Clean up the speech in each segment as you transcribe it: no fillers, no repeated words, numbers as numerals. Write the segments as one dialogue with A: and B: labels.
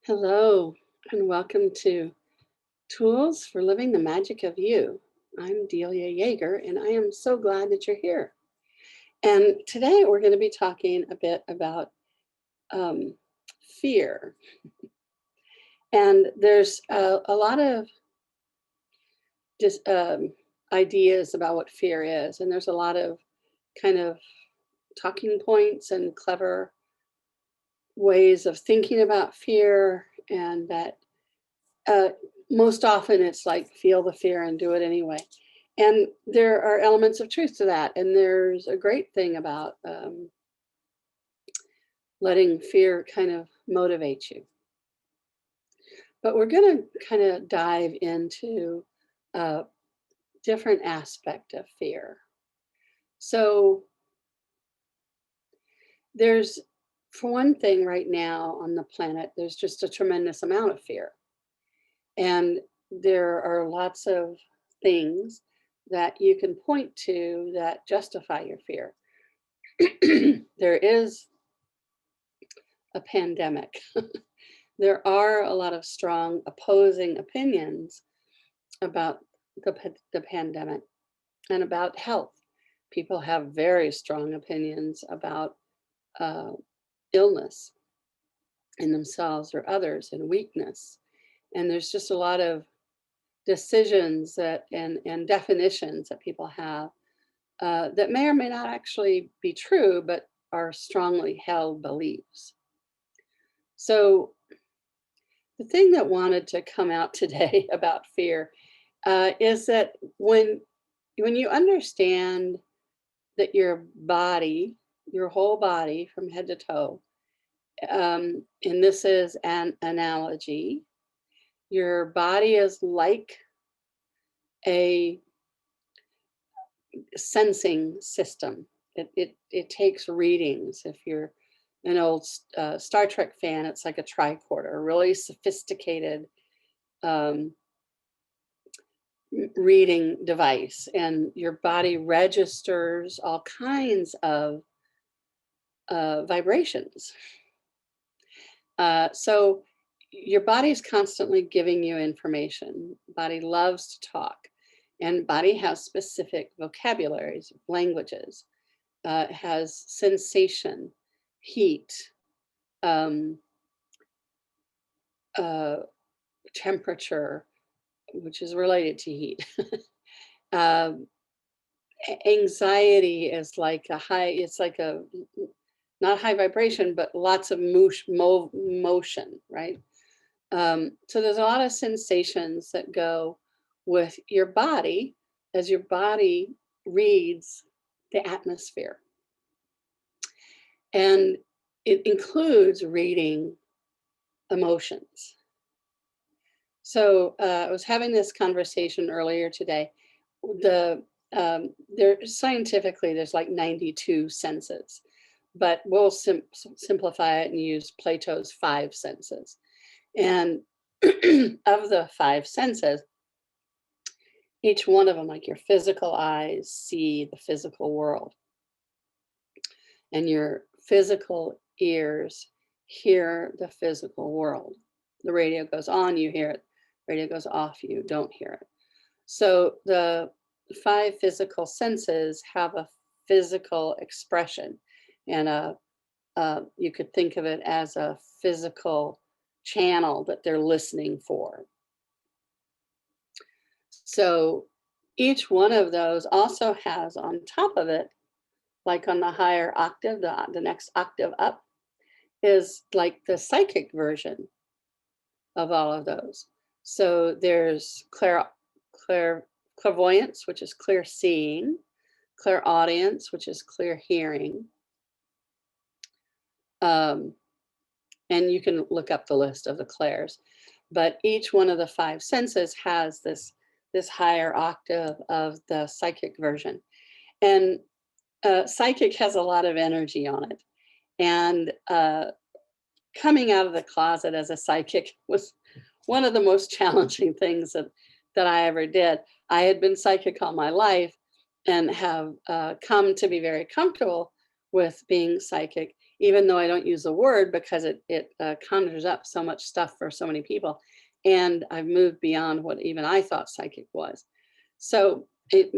A: Hello, and welcome to Tools for Living the Magic of You. I'm Delia Yeager, and I am so glad that you're here. And today we're going to be talking a bit about um, fear. And there's a lot of just ideas about what fear is, and there's a lot of kind of talking points and clever ways of thinking about fear, and that uh, most often it's like feel the fear and do it anyway. And there are elements of truth to that. And there's a great thing about letting fear kind of motivate you. But we're going to kind of dive into a different aspect of fear. So there's, for one thing, right now on the planet, there's just a tremendous amount of fear. And there are lots of things that you can point to that justify your fear. There is a pandemic. There are a lot of strong opposing opinions about the pandemic and about health. People have very strong opinions about uh, illness in themselves or others and weakness. And there's just a lot of decisions that and definitions that people have that may or may not actually be true, but are strongly held beliefs. So the thing that wanted to come out today about fear is that when you understand that your body, your whole body from head to toe, and this is an analogy, your body is like a sensing system. It takes readings. If you're an old Star Trek fan, it's like a tricorder, a really sophisticated um, reading device, and your body registers all kinds of vibrations. So your body's constantly giving you information. Body loves to talk, and body has specific vocabularies, languages. Has sensation, heat, um, uh, temperature, which is related to heat. um, Anxiety is like a high, it's like a not high vibration, but lots of motion, right? So there's a lot of sensations that go with your body as your body reads the atmosphere. And it includes reading emotions. So I was having this conversation earlier today. There scientifically there's like 92 senses, but we'll simplify it and use Plato's 5 senses. And of the 5 senses, each one of them, like your physical eyes, see the physical world, and your physical ears hear the physical world. The radio goes on, you hear it. Radio goes off, you don't hear it. So the 5 physical senses have a physical expression, and you could think of it as a physical channel that they're listening for. So each one of those also has on top of it, like on the higher octave, the next octave up, is like the psychic version of all of those. So there's clairvoyance, which is clear seeing, clairaudience, which is clear hearing. And you can look up the list of the clairs. But each one of the 5 senses has this higher octave of the psychic version. And psychic has a lot of energy on it. And coming out of the closet as a psychic was one of the most challenging things that I ever did. I had been psychic all my life and have come to be very comfortable with being psychic. even though I don't use the word because it conjures up so much stuff for so many people. And I've moved beyond what even I thought psychic was. So it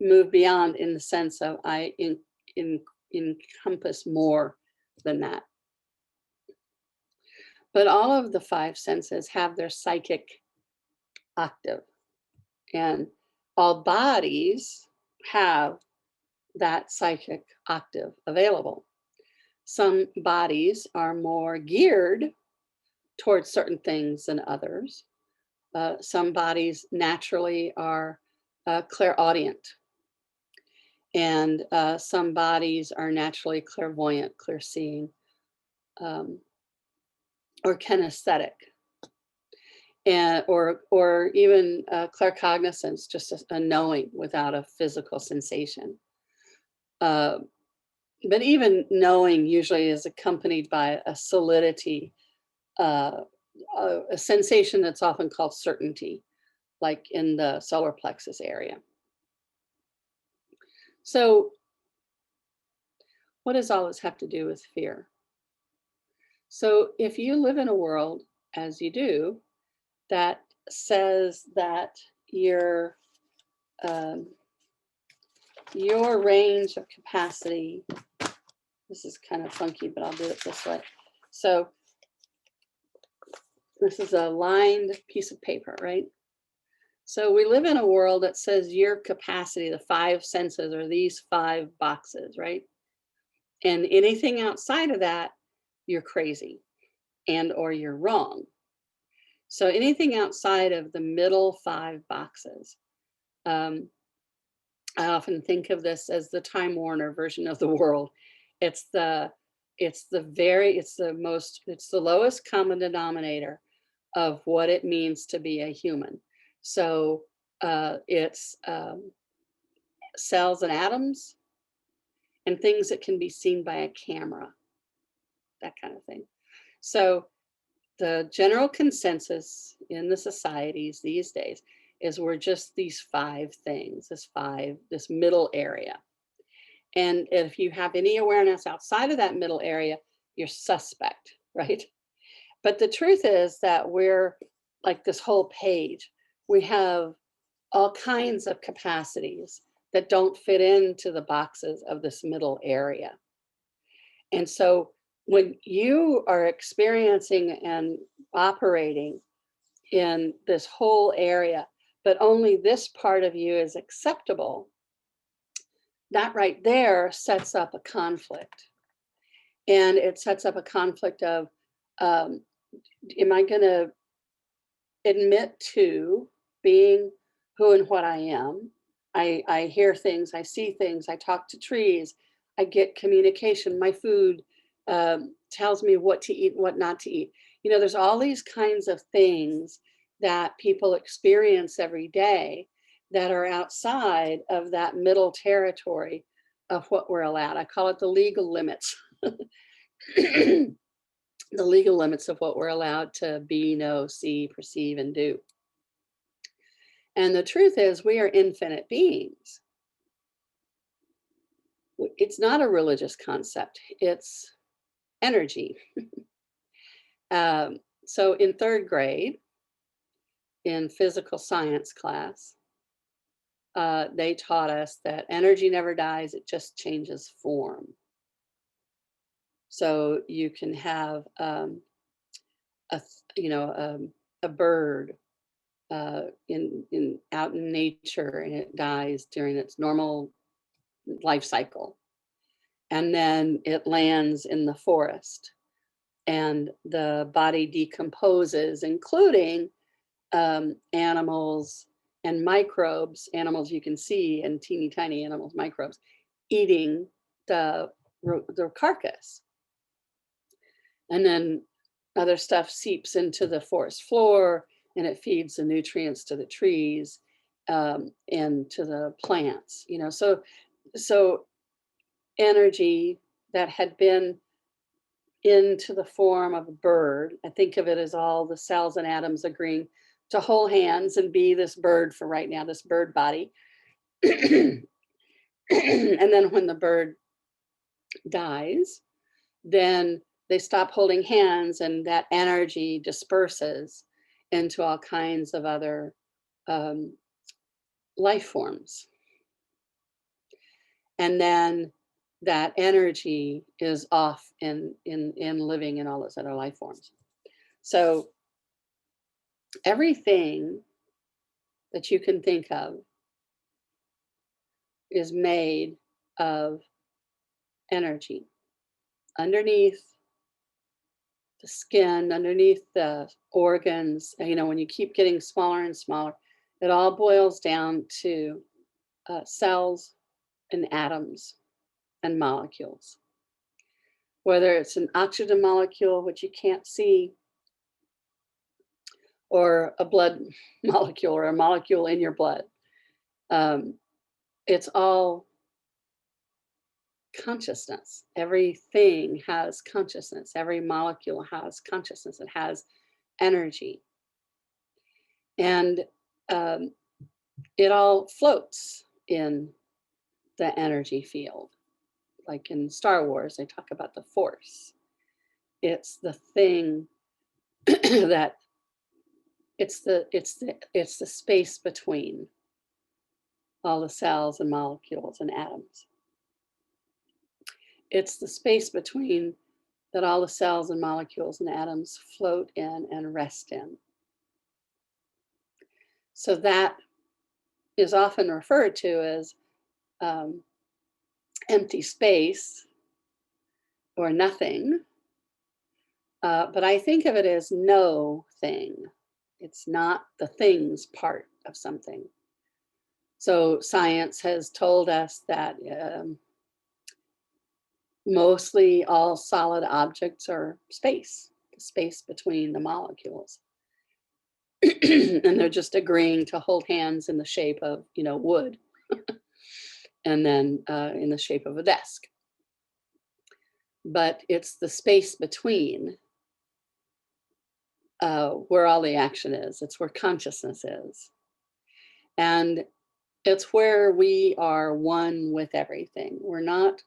A: moved beyond in the sense of I encompass more than that. But all of the five senses have their psychic octave, and all bodies have that psychic octave available. Some bodies are more geared towards certain things than others. Some bodies naturally are clairaudient, and some bodies are naturally clairvoyant, clear-seeing, or kinesthetic, and or even claircognizance, just a knowing without a physical sensation. But even knowing usually is accompanied by a solidity, uh, a sensation that's often called certainty, like in the solar plexus area. So what does all this have to do with fear? So if you live in a world, as you do, that says that um, your range of capacity, this is kind of funky, but I'll do it this way. So this is a lined piece of paper, right? So we live in a world that says your capacity, the five senses, are these five boxes, right? And anything outside of that, you're crazy and or you're wrong. So anything outside of the middle five boxes, I often think of this as the Time Warner version of the world. It's the lowest common denominator of what it means to be a human. So it's cells and atoms and things that can be seen by a camera, that kind of thing. So the general consensus in the societies these days is we're just these five things, this middle area. And if you have any awareness outside of that middle area, you're suspect, right? But the truth is that we're like this whole page. We have all kinds of capacities that don't fit into the boxes of this middle area. And so when you are experiencing and operating in this whole area, but only this part of you is acceptable, that right there sets up a conflict. And it sets up a conflict of, am I going to admit to being who and what I am? I hear things, I see things, I talk to trees, I get communication. My food tells me what to eat, what not to eat. You know, there's all these kinds of things that people experience every day that are outside of that middle territory of what we're allowed. I call it the legal limits. The legal limits of what we're allowed to be, know, see, perceive, and do. And the truth is, we are infinite beings. It's not a religious concept, it's energy. So in third grade, in physical science class, they taught us that energy never dies, it just changes form. So you can have a bird out in nature, and it dies during its normal life cycle, and then it lands in the forest, and the body decomposes, including animals and microbes, animals you can see, and teeny tiny animals, microbes, eating the carcass. And then other stuff seeps into the forest floor, and it feeds the nutrients to the trees and to the plants. You know, so energy that had been into the form of a bird, I think of it as all the cells and atoms agreeing to hold hands and be this bird for right now, this bird body. And then when the bird dies, then they stop holding hands, and that energy disperses into all kinds of other um, life forms. And then that energy is off in living in all those other life forms. So everything that you can think of is made of energy underneath the skin, underneath the organs. When you keep getting smaller and smaller, it all boils down to cells and atoms and molecules. Whether it's an oxygen molecule, which you can't see, or a blood molecule, or a molecule in your blood, um, it's all consciousness. Everything has consciousness. Every molecule has consciousness. It has energy. And um, it all floats in the energy field. Like in Star Wars, they talk about the Force. It's the thing that it's the space between all the cells and molecules and atoms. It's the space between that all the cells and molecules and atoms float in and rest in. So that is often referred to as empty space or nothing. But I think of it as no thing. It's not the things part of something. So science has told us that mostly all solid objects are space, the space between the molecules. And they're just agreeing to hold hands in the shape of, wood, and then in the shape of a desk. But it's the space between where all the action is. It's where consciousness is. And it's where we are one with everything. We're not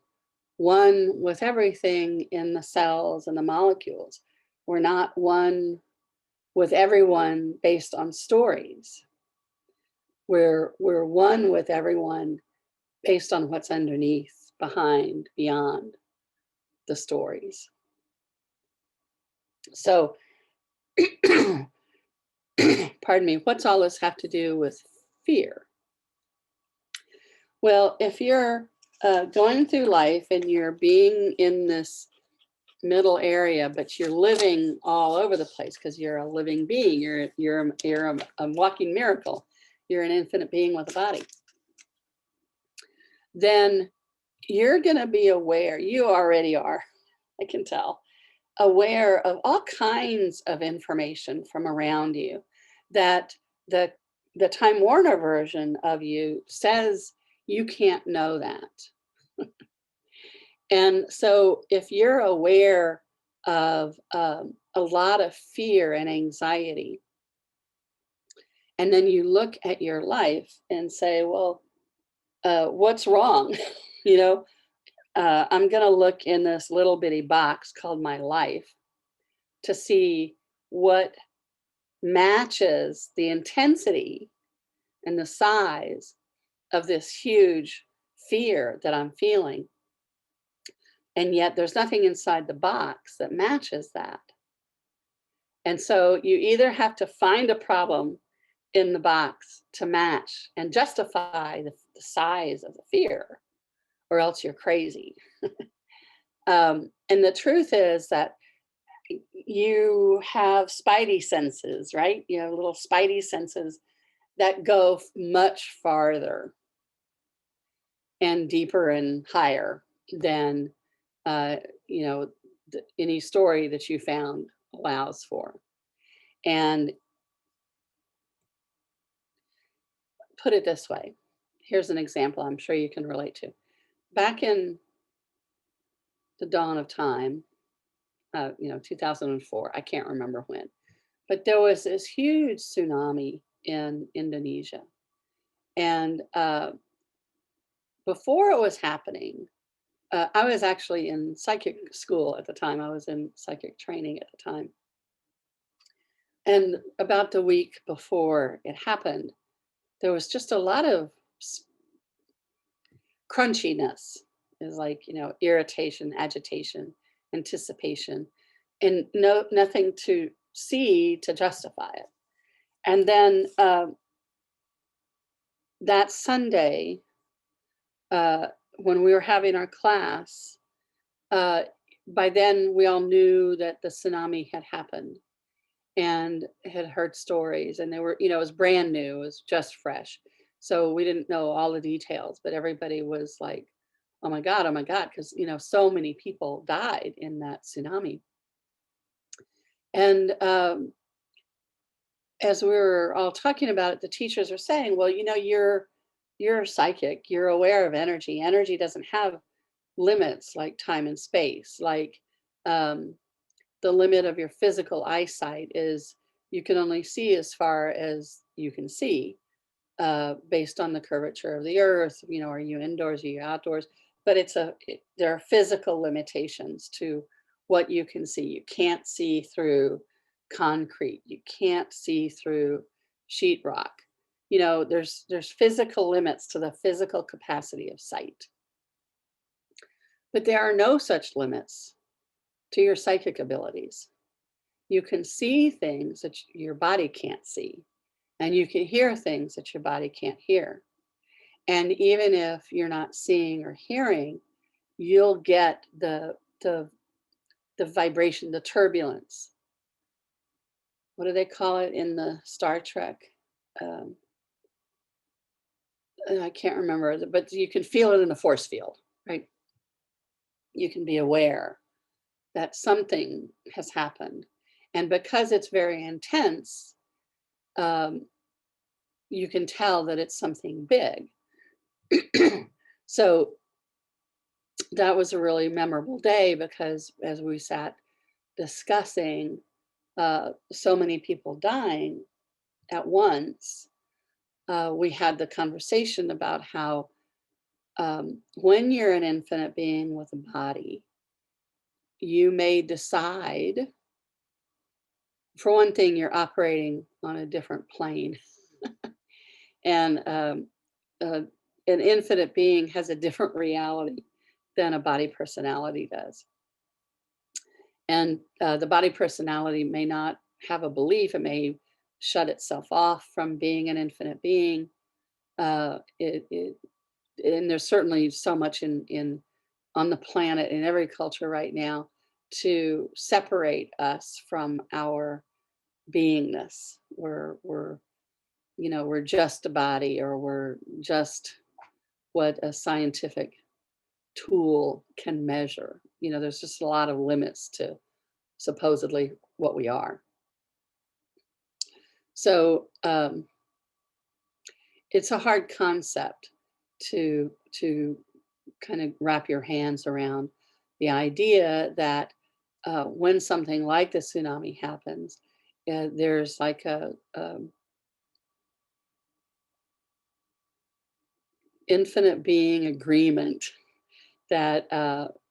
A: one with everything in the cells and the molecules. We're not one with everyone based on stories. We're one with everyone based on what's underneath, behind, beyond the stories. So, pardon me, what's all this have to do with fear? Well, if you're going through life and you're being in this middle area, but you're living all over the place because you're a living being, you're a walking miracle, you're an infinite being with a body, then you're going to be aware, you already are, I can tell, aware of all kinds of information from around you that the Time Warner version of you says you can't know that. And so if you're aware of a lot of fear and anxiety, and then you look at your life and say, well, what's wrong? I'm going to look in this little bitty box called my life to see what matches the intensity and the size of this huge fear that I'm feeling. And yet there's nothing inside the box that matches that. And so you either have to find a problem in the box to match and justify the size of the fear, or else you're crazy. And the truth is that you have spidey senses, right? You have little spidey senses that go much farther and deeper and higher than any story that you found allows for. And put it this way, here's an example I'm sure you can relate to. Back in the dawn of time, 2004, I can't remember when, but there was this huge tsunami in Indonesia. And before it was happening, I was actually in psychic school at the time. I was in psychic training at the time. And about the week before it happened, there was just a lot of crunchiness, is like, irritation, agitation, anticipation, and nothing to see to justify it. And then that Sunday, uh, when we were having our class, uh, by then we all knew that the tsunami had happened and had heard stories, and they were, it was brand new, it was just fresh. So we didn't know all the details, but everybody was like, oh my God, because, so many people died in that tsunami. And as we were all talking about it, the teachers are saying, well, you're psychic, you're aware of energy. Energy doesn't have limits like time and space. Like um, the limit of your physical eyesight is you can only see as far as you can see, based on the curvature of the earth. Are you indoors, are you outdoors? But there are physical limitations to what you can see. You can't see through concrete. You can't see through sheetrock. There's physical limits to the physical capacity of sight. But there are no such limits to your psychic abilities. You can see things that your body can't see, and you can hear things that your body can't hear. And even if you're not seeing or hearing, you'll get the vibration, the turbulence. What do they call it in the Star Trek? Um, I can't remember, but you can feel it in the force field, right? You can be aware that something has happened. And because it's very intense, um, you can tell that it's something big. So that was a really memorable day, because as we sat discussing so many people dying at once, we had the conversation about how when you're an infinite being with a body, you may decide, for one thing, you're operating on a different plane. And uh, an infinite being has a different reality than a body personality does. And the body personality may not have a belief. It may shut itself off from being an infinite being. And there's certainly so much in on the planet, in every culture right now, to separate us from our beingness. We're just a body, or we're just what a scientific tool can measure. There's just a lot of limits to supposedly what we are. So it's a hard concept to kind of wrap your hands around, the idea that when something like the tsunami happens, there's like a infinite being agreement that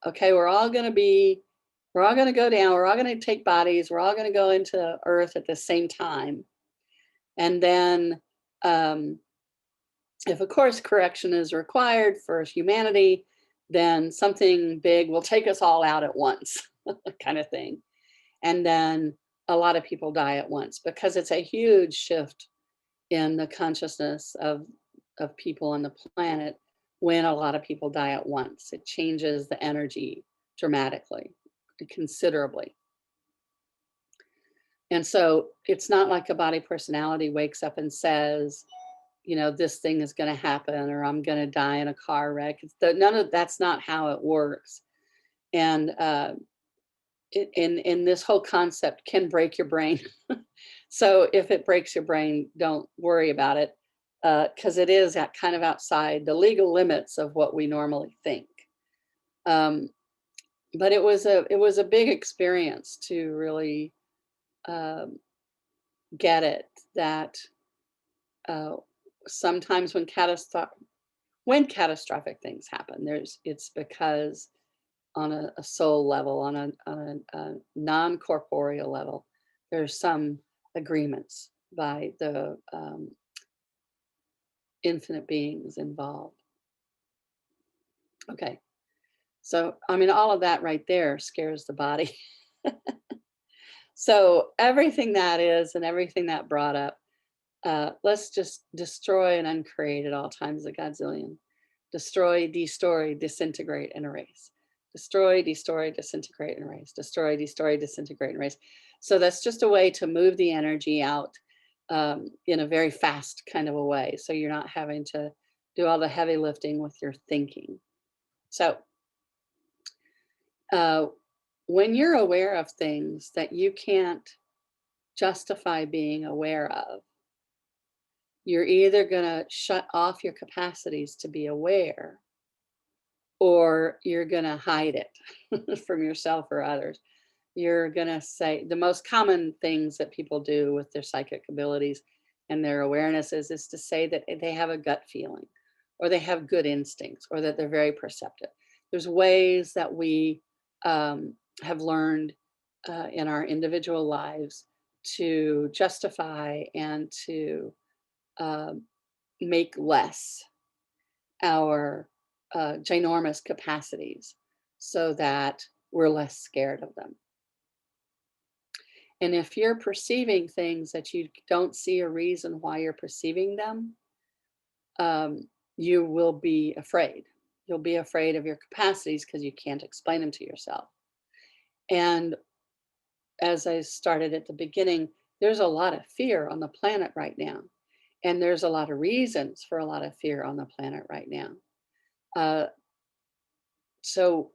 A: okay, we're all going to go down, we're all going to take bodies, we're all going to go into earth at the same time. And then if a course correction is required for humanity, then something big will take us all out at once, kind of thing. And then a lot of people die at once, because it's a huge shift in the consciousness of people on the planet when a lot of people die at once. It changes the energy dramatically, considerably. And so it's not like a body personality wakes up and says, this thing is going to happen, or I'm going to die in a car wreck. None of that's not how it works. And in this whole concept can break your brain. So if it breaks your brain, don't worry about it, because it is kind of outside the legal limits of what we normally think. But it was a big experience to really get it, that sometimes when when catastrophic things happen, it's because on a soul level, a non-corporeal level, there's some agreements by the infinite beings involved. Okay, so I mean, all of that right there scares the body. So everything that is and everything that brought up, let's just destroy and uncreate at all times a godzillion. Destroy, destroy, disintegrate, and erase. Destroy, destroy, disintegrate, and erase. Destroy, destroy, disintegrate, and erase. So that's just a way to move the energy out in a very fast kind of a way. So you're not having to do all the heavy lifting with your thinking. So uh, when you're aware of things that you can't justify being aware of, you're either going to shut off your capacities to be aware, or you're going to hide it from yourself or others. You're going to say the most common things that people do with their psychic abilities and their awarenesses is to say that they have a gut feeling, or they have good instincts, or that they're very perceptive. There's ways that we have learned in our individual lives to justify and to um, make less our ginormous capacities so that we're less scared of them. And if you're perceiving things that you don't see a reason why you're perceiving them, you will be afraid. You'll be afraid of your capacities because you can't explain them to yourself. And as I started at the beginning, there's a lot of fear on the planet right now. And there's a lot of reasons for a lot of fear on the planet right now. Uh, so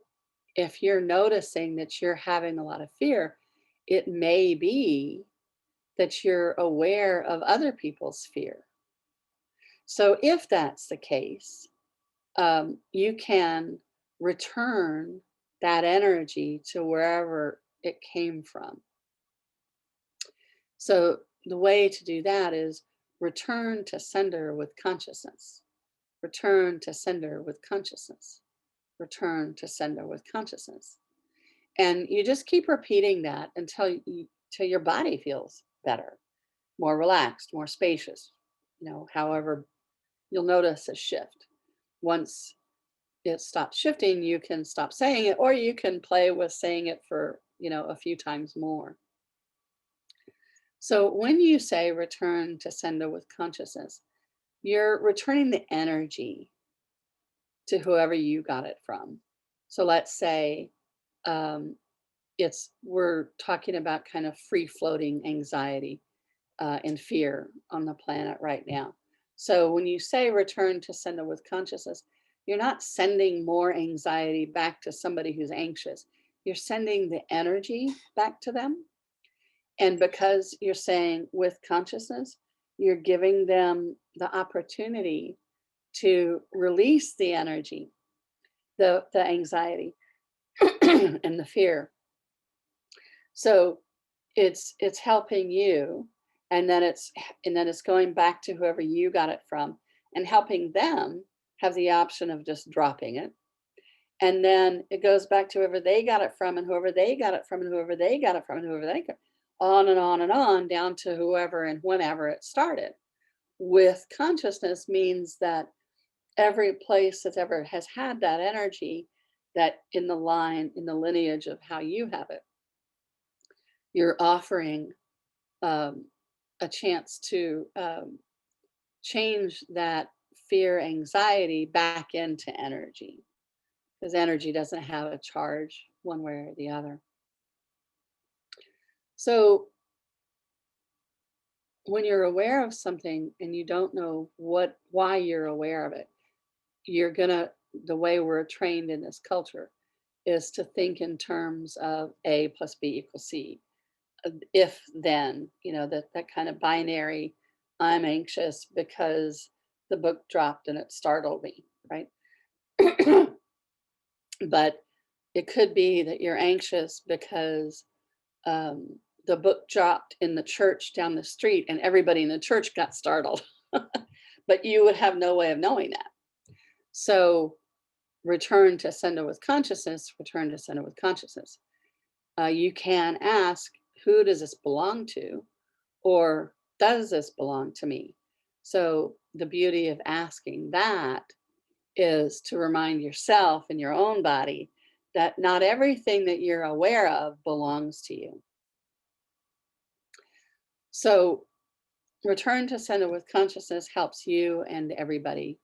A: if you're noticing that you're having a lot of fear, it may be that you're aware of other people's fear. So if that's the case, you can return that energy to wherever it came from. So the way to do that is return to sender with consciousness. Return to sender with consciousness. Return to sender with consciousness. And you just keep repeating that until your body feels better, more relaxed, more spacious. However, you'll notice a shift. Once it stops shifting, you can stop saying it, or you can play with saying it for, a few times more. So when you say return to sender with consciousness, you're returning the energy to whoever you got it from. So let's say um, we're talking about kind of free floating anxiety and fear on the planet right now. So when you say return to sender with consciousness, you're not sending more anxiety back to somebody who's anxious. You're sending the energy back to them. And because you're saying with consciousness, you're giving them the opportunity to release the energy, the anxiety and the fear. So it's helping you, and then it's going back to whoever you got it from and helping them have the option of just dropping it. And then it goes back to whoever they got it from, and whoever they got it from, and whoever they got it from, and whoever they got, on and on and on down to whoever and whenever it started. With consciousness means that every place that ever has had that energy, that in the lineage of how you have it, you're offering um, a chance to change that fear, anxiety back into energy, because energy doesn't have a charge one way or the other. So when you're aware of something and you don't know why you're aware of it, the way we're trained in this culture is to think in terms of A plus B equals C. If then, that kind of binary, I'm anxious because the book dropped and it startled me, right? But it could be that you're anxious because the book dropped in the church down the street and everybody in the church got startled. But you would have no way of knowing that. So return to sender with consciousness, return to sender with consciousness. You can ask, who does this belong to? Or does this belong to me? So the beauty of asking that is to remind yourself and your own body that not everything that you're aware of belongs to you. So return to center with consciousness helps you and everybody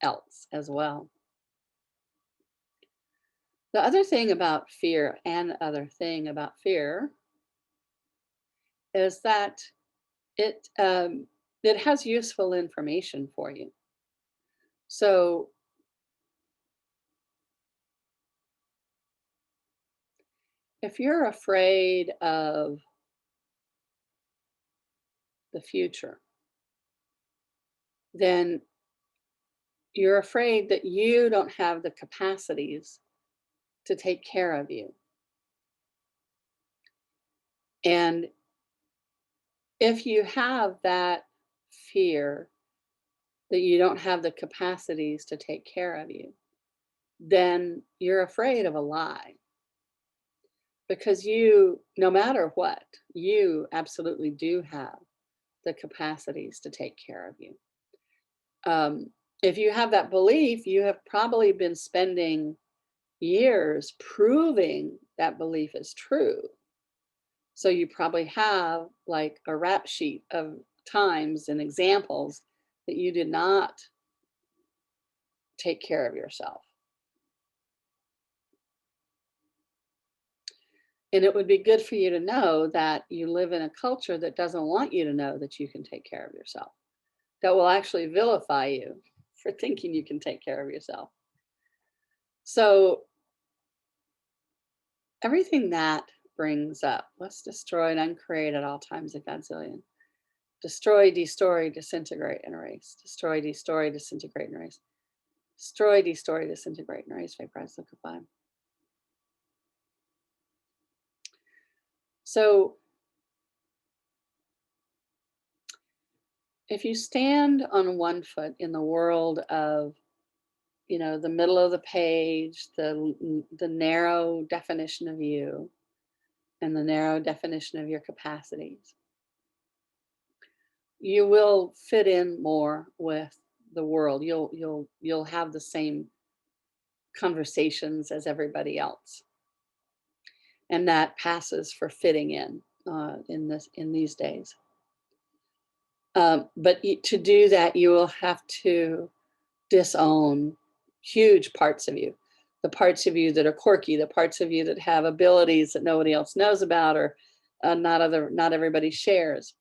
A: else as well. The other thing about fear is that it it has useful information for you. So if you're afraid of the future, then you're afraid that you don't have the capacities to take care of you. And if you have that fear that you don't have the capacities to take care of you, then you're afraid of a lie. Because you, no matter what, you absolutely do have the capacities to take care of you. If you have that belief, you have probably been spending years proving that belief is true. So you probably have like a rap sheet of times and examples that you did not take care of yourself. And it would be good for you to know that you live in a culture that doesn't want you to know that you can take care of yourself, that will actually vilify you for thinking you can take care of yourself. So everything that brings up, let's destroy and uncreate at all times a godzillion. Destroy, destroy, disintegrate, and erase. Destroy, destroy, disintegrate, and erase. Destroy, destroy, disintegrate, and erase. Vaporize, liquefy. So if you stand on one foot in the world of, the middle of the page, the narrow definition of you and the narrow definition of your capacities, you will fit in more with the world. You'll have the same conversations as everybody else, and that passes for fitting in these days. But to do that, you will have to disown huge parts of you, the parts of you that are quirky, the parts of you that have abilities that nobody else knows about, or not everybody shares.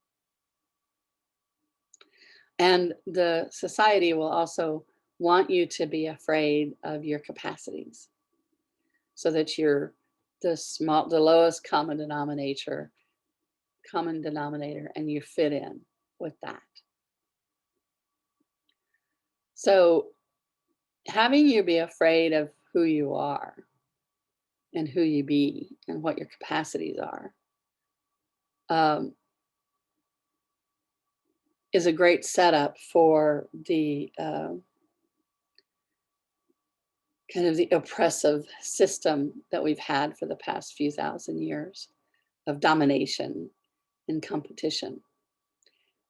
A: And the society will also want you to be afraid of your capacities, so that you're the lowest common denominator, and you fit in with that. So having you be afraid of who you are and who you be and what your capacities are is a great setup for the kind of the oppressive system that we've had for the past few thousand years of domination and competition.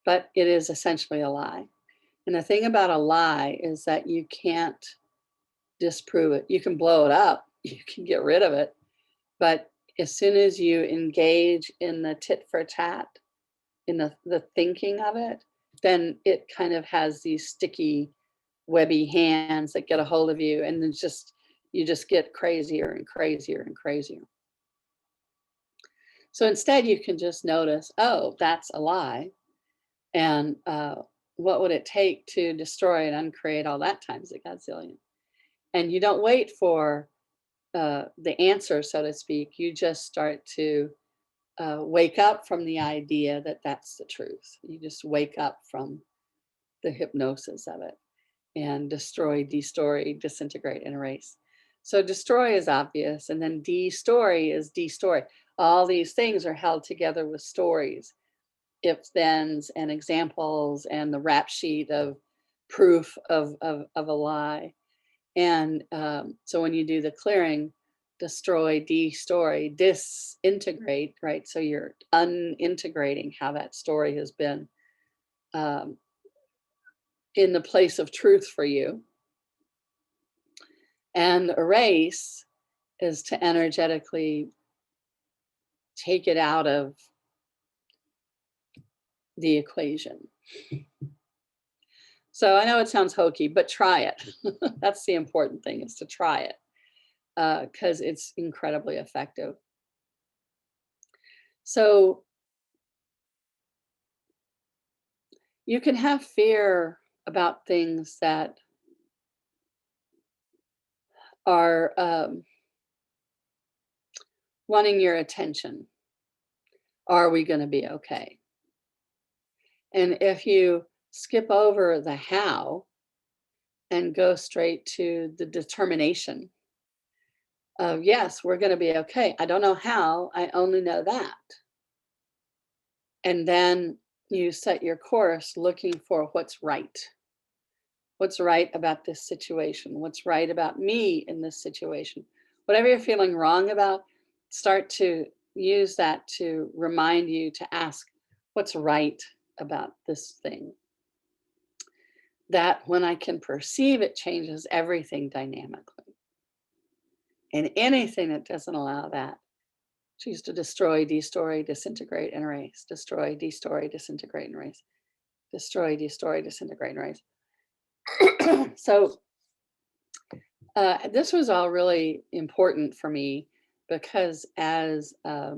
A: But it is essentially a lie. And the thing about a lie is that you can't disprove it. You can blow it up, you can get rid of it. But as soon as you engage in the tit for tat, in the thinking of it, then it kind of has these sticky, webby hands that get a hold of you, and then you just get crazier and crazier and crazier. So instead, you can just notice, oh, that's a lie, and what would it take to destroy and uncreate all that times a godzillion? And you don't wait for the answer, so to speak. You just start to wake up from the idea that that's the truth. You just wake up from the hypnosis of it and destroy, destory, disintegrate, and erase. So destroy is obvious, and then de-story is de-story. All these things are held together with stories, if thens and examples, and the rap sheet of proof of a lie. And so when you do the clearing, destroy, destory, disintegrate, right? So you're unintegrating how that story has been um, in the place of truth for you. And erase is to energetically take it out of the equation. So I know it sounds hokey, but try it. That's the important thing, is to try it, because it's incredibly effective. So you can have fear about things that are wanting your attention. Are we going to be okay? And if you skip over the how and go straight to the determination of, yes, we're going to be okay. I don't know how, I only know that. And then you set your course looking for what's right. What's right about this situation? What's right about me in this situation? Whatever you're feeling wrong about, start to use that to remind you to ask what's right about this thing. That when I can perceive it, changes everything dynamically. And anything that doesn't allow that, choose to destroy, destory, disintegrate, and erase. Destroy, destory, disintegrate, and erase. Destroy, destory, disintegrate, and erase. So this was all really important for me because as a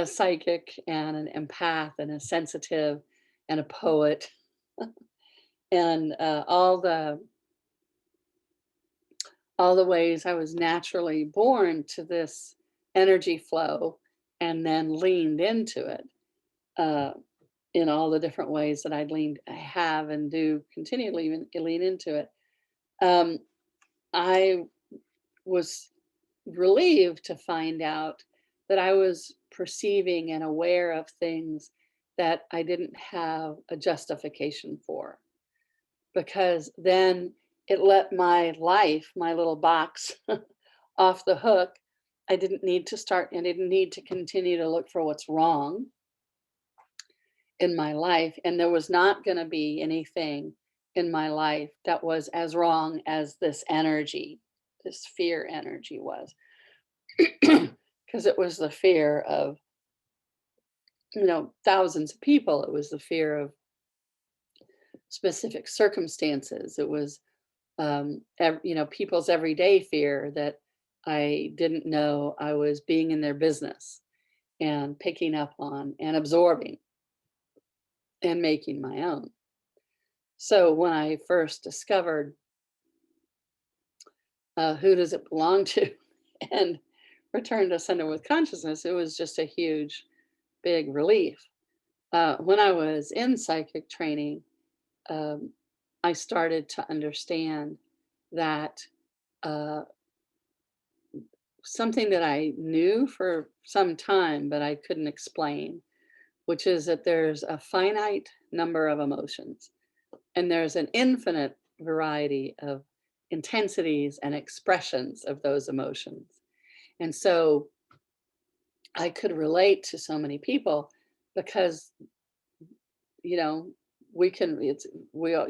A: psychic and an empath and a sensitive and a poet and all the ways I was naturally born to this energy flow and then leaned into it uh, in all the different ways that I have and do continually lean into it. Um, I was relieved to find out that I was perceiving and aware of things that I didn't have a justification for, because then it let my life, my little box, off the hook. I didn't need to start and didn't need to continue to look for what's wrong in my life. And there was not going to be anything in my life that was as wrong as this energy, this fear energy was. Because it was the fear of, thousands of people. It was the fear of specific circumstances. It was, people's everyday fear that I didn't know I was being in their business and picking up on and absorbing and making my own. So when I first discovered who does it belong to and returned to center with consciousness, it was just a huge, big relief. When I was in psychic training, um, I started to understand that uh, something that I knew for some time, but I couldn't explain, which is that there's a finite number of emotions and there's an infinite variety of intensities and expressions of those emotions. And so I could relate to so many people because, you know, we all,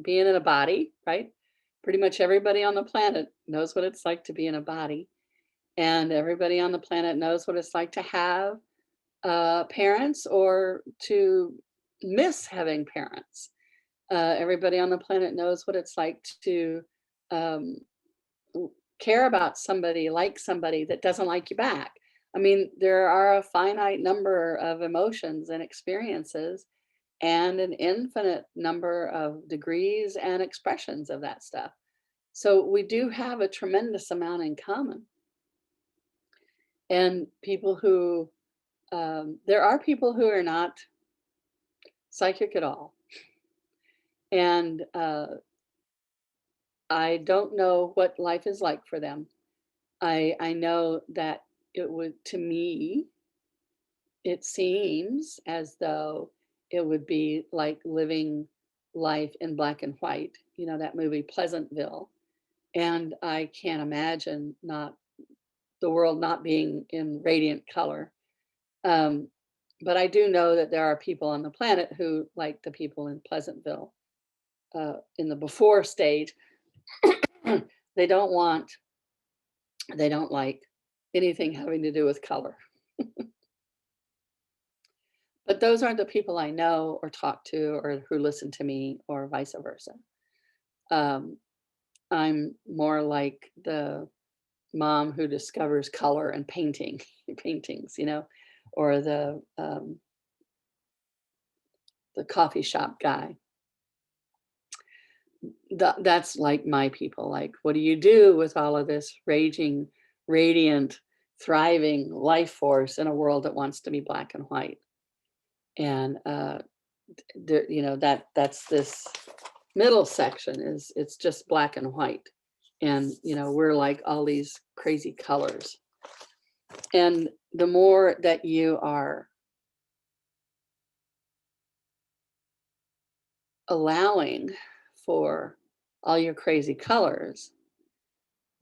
A: being in a body, right? Pretty much everybody on the planet knows what it's like to be in a body. And everybody on the planet knows what it's like to have parents or to miss having parents. Everybody on the planet knows what it's like to um, care about somebody, like somebody that doesn't like you back. I mean, there are a finite number of emotions and experiences and an infinite number of degrees and expressions of that stuff. So we do have a tremendous amount in common. And there are people who are not psychic at all. And I don't know what life is like for them. I know that to me, it seems as though it would be like living life in black and white, that movie Pleasantville. And I can't imagine not the world not being in radiant color. Um, but I do know that there are people on the planet who, like the people in Pleasantville, in the before stage, they don't want, they don't like anything having to do with color. But those aren't the people I know or talk to or who listen to me or vice versa. Um, I'm more like the mom who discovers color and painting, paintings, or the coffee shop guy. That's like my people. Like, what do you do with all of this raging, radiant, thriving life force in a world that wants to be black and white? And that's this middle section is it's just black and white, and we're like all these crazy colors. And the more that you are allowing for all your crazy colors,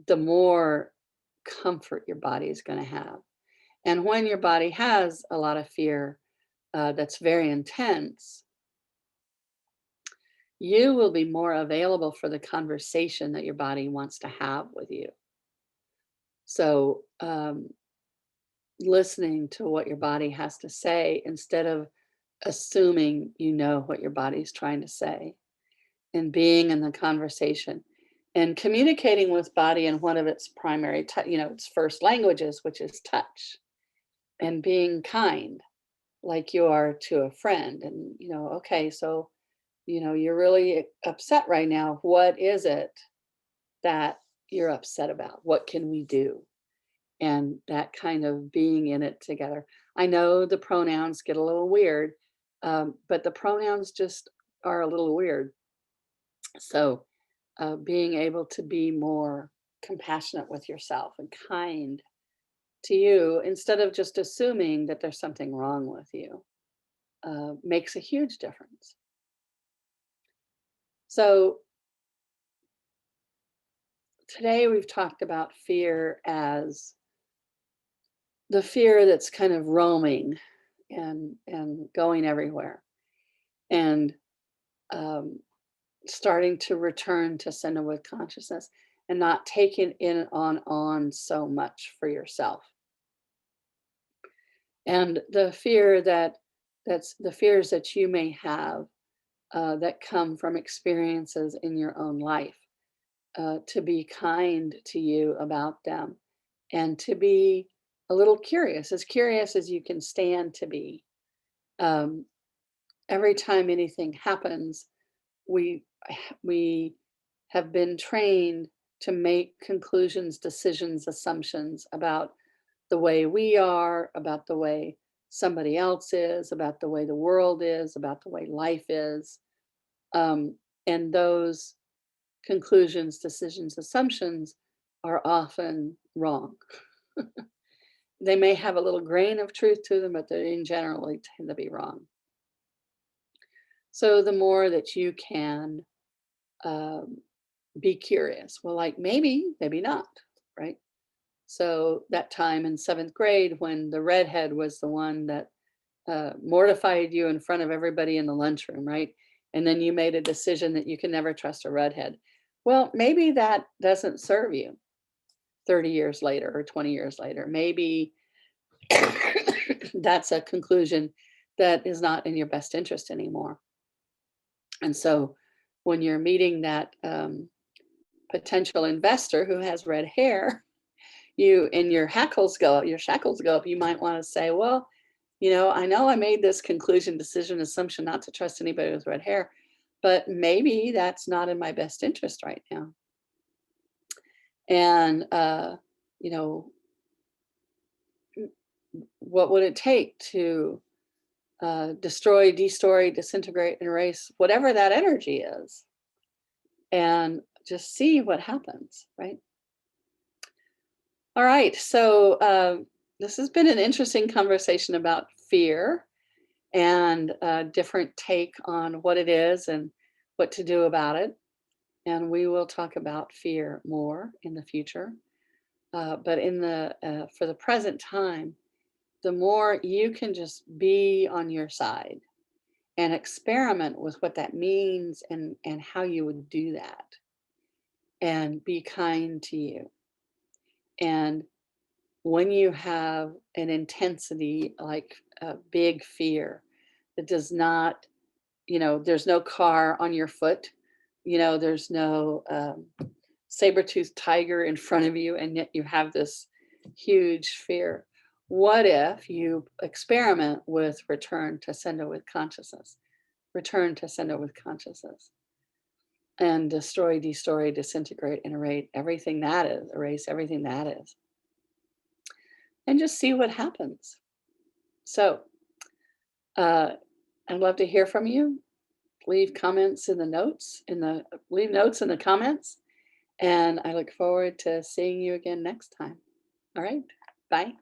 A: the more comfort your body is going to have. And when your body has a lot of fear that's very intense, you will be more available for the conversation that your body wants to have with you. So, listening to what your body has to say instead of assuming you know what your body's trying to say, and being in the conversation and communicating with body in one of its primary, its first languages, which is touch, and being kind like you are to a friend. And, okay, so, you're really upset right now. What is it that you're upset about? What can we do? And that kind of being in it together. I know the pronouns get a little weird, but the pronouns just are a little weird. So, being able to be more compassionate with yourself and kind to you instead of just assuming that there's something wrong with you makes a huge difference. So, today we've talked about fear as the fear that's kind of roaming and going everywhere, and um, starting to return to center with consciousness and not taking in on so much for yourself. And the fear that's the fears that you may have that come from experiences in your own life, to be kind to you about them, and to be a little curious as you can stand to be. Um, every time anything happens, we we have been trained to make conclusions, decisions, assumptions about the way we are, about the way somebody else is, about the way the world is, about the way life is. And those conclusions, decisions, assumptions are often wrong. They may have a little grain of truth to them, but they in generally tend to be wrong. So the more that you can um, be curious, well, like maybe not, right? So that time in seventh grade when the redhead was the one that mortified you in front of everybody in the lunchroom, right? And then you made a decision that you can never trust a redhead. Well, maybe that doesn't serve you 30 years later or 20 years later. Maybe that's a conclusion that is not in your best interest anymore. And so when you're meeting that potential investor who has red hair, you and your shackles go up, you might want to say, well, I know I made this conclusion, decision, assumption not to trust anybody with red hair, but maybe that's not in my best interest right now. And, you know, what would it take to destroy, destory, disintegrate, and erase whatever that energy is, and just see what happens, right? All right. So this has been an interesting conversation about fear and a different take on what it is and what to do about it. And we will talk about fear more in the future. But for the present time, the more you can just be on your side and experiment with what that means and how you would do that, and be kind to you. And when you have an intensity like a big fear that does not, there's no car on your foot, there's no saber-toothed tiger in front of you, and yet you have this huge fear. What if you experiment with return to sender with consciousness, return to sender with consciousness, and destroy, destroy, disintegrate, and erase everything that is, and just see what happens. So, uh, I'd love to hear from you. Leave notes in the comments, and I look forward to seeing you again next time. All right. Bye.